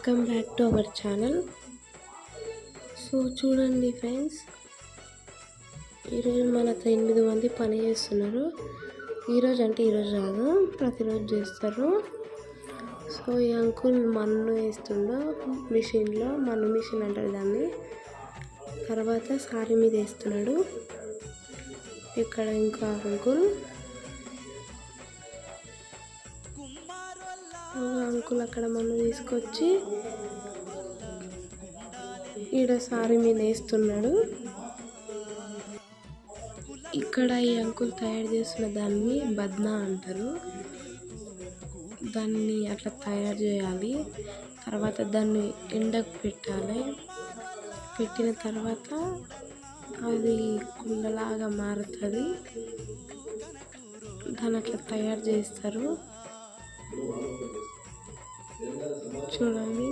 Welcome back to our channel. So చూడండి friends, ఈరోజు మనతో 8 మంది పని చేస్తున్నారు. ఈరోజు రాదు, ప్రతిరోజు చేస్తారు. సో ఈ అంకుల్ మన్ను వేస్తుండో మిషన్లో, మన్ను మిషన్ అంటారు దాన్ని. తర్వాత సారీ మీద వేస్తున్నాడు. ఇక్కడ ఇంకా అంకుల్ అక్కడ మన్ను తీసుకొచ్చి ఈడ సారీ మీద వేస్తున్నాడు. ఇక్కడ ఈ అంకుల్ తయారు చేస్తున్న దాన్ని బద్నా అంటారు. దాన్ని అట్లా తయారు చేయాలి. తర్వాత దాన్ని ఎండకు పెట్టాలి. పెట్టిన తర్వాత అది కుండలాగా మారుతుంది. దాన్ని అట్లా తయారు చేస్తారు. చూడండి,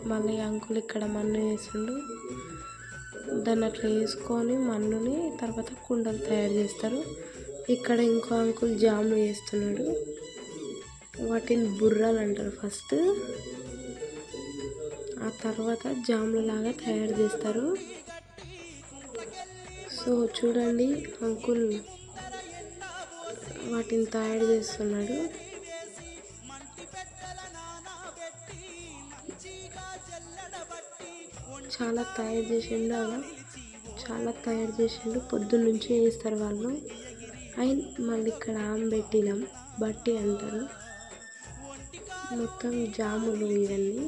మళ్ళీ అంకుల్ ఇక్కడ మన్ను వేసిండు. దాన్ని అట్లా వేసుకొని మన్నుని తర్వాత కుండలు తయారు చేస్తారు. ఇక్కడ ఇంకో అంకుల్ జాములు వేస్తున్నాడు. వాటిని బుర్రాలు అంటారు ఫస్ట్, ఆ తర్వాత జాములు లాగా తయారు చేస్తారు. సో చూడండి, అంకుల్ వాటిని తయారు చేస్తున్నాడు. చాలా తయారు చేసిండు. పొద్దున్న నుంచి వేస్తారు వాళ్ళు. అండ్ మళ్ళీ ఇక్కడ పెట్టినాం, బట్టి అంటారు. మొత్తం జాములు ఇవన్నీ.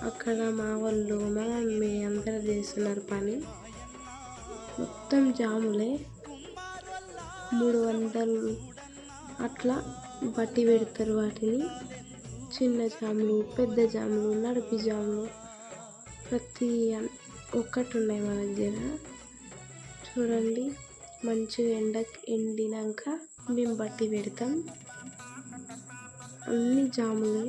అక్కడ మా వాళ్ళు, మా మమ్మీ అందరూ చేస్తున్నారు పని. మొత్తం జాములే. 300 అట్లా బట్టి పెడతారు వాటిని. చిన్న జాములు, పెద్ద జాములు, నడిపి జాములు ప్రతి ఒక్కటి ఉన్నాయి మా దగ్గర. చూడండి, మంచిగా ఎండినాక మేము బట్టి పెడతాం. అన్ని జాములే.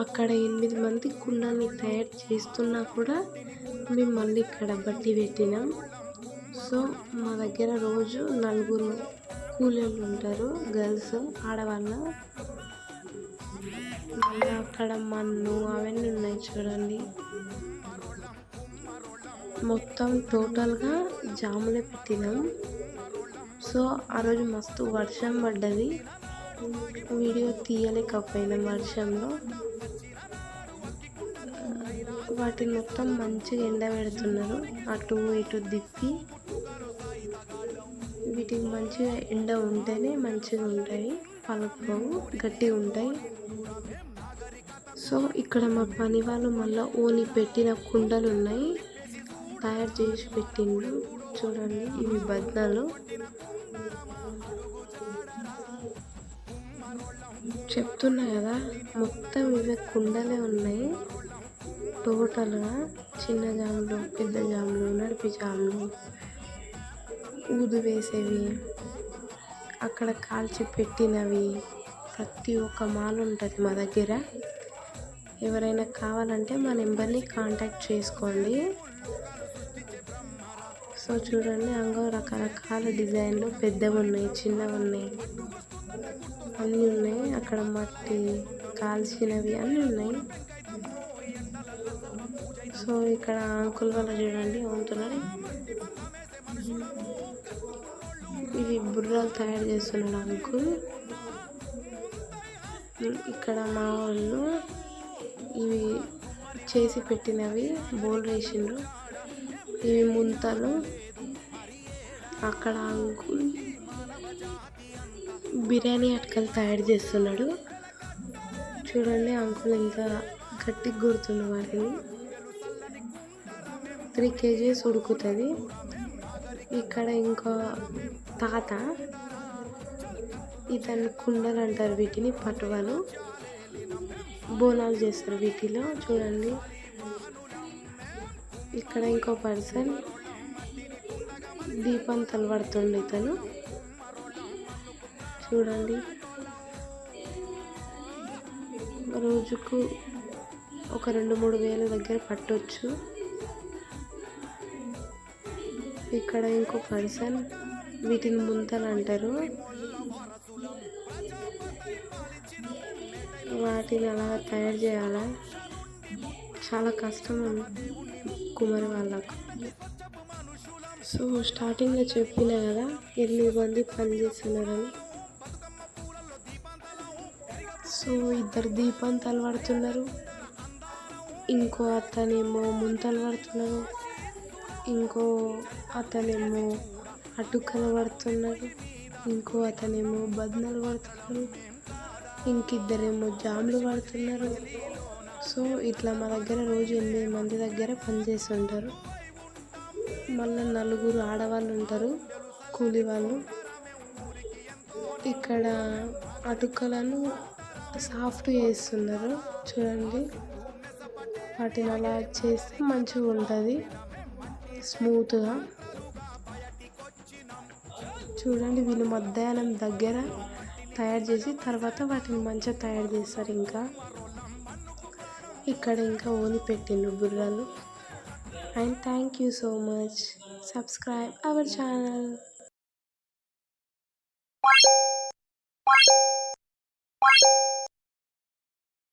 అక్కడ 8 మంది కుండల్ని తయారు చేస్తున్నా కూడా మేము మళ్ళీ ఇక్కడ బట్టి పెట్టినాం. సో మా దగ్గర రోజు 4 కూలీలు ఉంటారు, గర్ల్స్, ఆడవాళ్ళు. మళ్ళీ అక్కడ మన్ను అవన్నీ ఉన్నాయి. చూడండి, మొత్తం టోటల్గా జాములే పెట్టినాం. సో ఆ రోజు మస్తు వర్షం పడ్డది. వీడియో తీయలేకపోయినాం వర్షంలో. వాటిని మొత్తం మంచిగా ఎండబెడుతున్నారు, అటు ఇటు దిప్పి. వీటికి మంచిగా ఎండ ఉంటేనే మంచిగా ఉంటాయి, పలుకుపోవు, గట్టిగా ఉంటాయి. సో ఇక్కడ మా పని వాళ్ళు మళ్ళీ ఓని పెట్టిన కుండలు ఉన్నాయి, తయారు చేసి పెట్టిండు. చూడండి, ఇవి బద్నాలు. చెప్తున్నా కదా, మొత్తం ఇవే కుండలే ఉన్నాయి టోటల్గా. చిన్న జాములు, పెద్ద జాములు, నడిపి జాములు, ఊదు వేసేవి, అక్కడ కాల్చి పెట్టినవి, ప్రతి ఒక్క మాల ఉంటుంది మా దగ్గర. ఎవరైనా కావాలంటే మా నెంబర్ని కాంటాక్ట్ చేసుకోండి. సో చూడండి, అంగో రకరకాల డిజైన్లు, పెద్దవి ఉన్నాయి, చిన్నవి ఉన్నాయి, అన్నీ ఉన్నాయి. అక్కడ మట్టి కాల్చినవి అన్నీ ఉన్నాయి. సో ఇక్కడ అంకుల్ వల్ల చూడండి అమ్ముతున్నారు. ఇవి బుర్రాలు తయారు చేస్తున్నాడు అంకుల్. ఇక్కడ మా వాళ్ళు ఇవి చేసి పెట్టినవి బోల్ వేసిండ్రు. ఇవి ముంతలు. అక్కడ అంకుల్ బిర్యానీ అటకలు తయారు చేస్తున్నాడు. చూడండి, అంకుల్ ఎంత గట్టిగా గుర్తుండు వాటిని. 3 kgs ఉడుకుతుంది. ఇక్కడ ఇంకో తాత, ఇతను కుండలు అంటారు వీటిని, పటువలు. బోనాలు చేస్తారు వీటిలో. చూడండి, ఇక్కడ ఇంకో పర్సన్ దీపం తలబడుతుండే ఇతను. చూడండి, రోజుకు ఒక 2-3 వేల దగ్గర పట్టొచ్చు. ఇక్కడ ఇంకో పర్సన్ వీటిని ముంతలు అంటారు. వాటిని అలా తయారు చేయాలి. చాలా కష్టం కుమ్మరి వాళ్ళకు. సో స్టార్టింగ్లో చెప్పిన కదా 8 మంది పని చేస్తున్నారని. సో ఇద్దరు దీపంతాలు పడుతున్నారు, ఇంకో అతనేమో ముంతలు పడుతున్నారు, ఇంకో అతనేమో అటుకలు పడుతున్నారు, ఇంకో అతనేమో బద్నలు పడుతున్నారు, ఇంకిద్దరేమో జాములు పడుతున్నారు. సో ఇట్లా మా దగ్గర రోజు 8 మంది దగ్గర పనిచేస్తుంటారు. మళ్ళీ 4 ఆడవాళ్ళు ఉంటారు కూలి వాళ్ళు. ఇక్కడ అటుకలను సాఫ్ట్ చేస్తున్నారు చూడండి. వాటిని అలా చేస్తే మంచిగా ఉంటుంది, స్మూత్గా. చూడండి వీళ్ళు మధ్యాహ్నం దగ్గర తయారు చేసి తర్వాత వాటిని మంచిగా తయారు చేస్తారు. ఇంకా ఇక్కడ ఇంకా ఓని పెట్టిండ్రు బుర్రలు. And thank you so much. Subscribe our channel.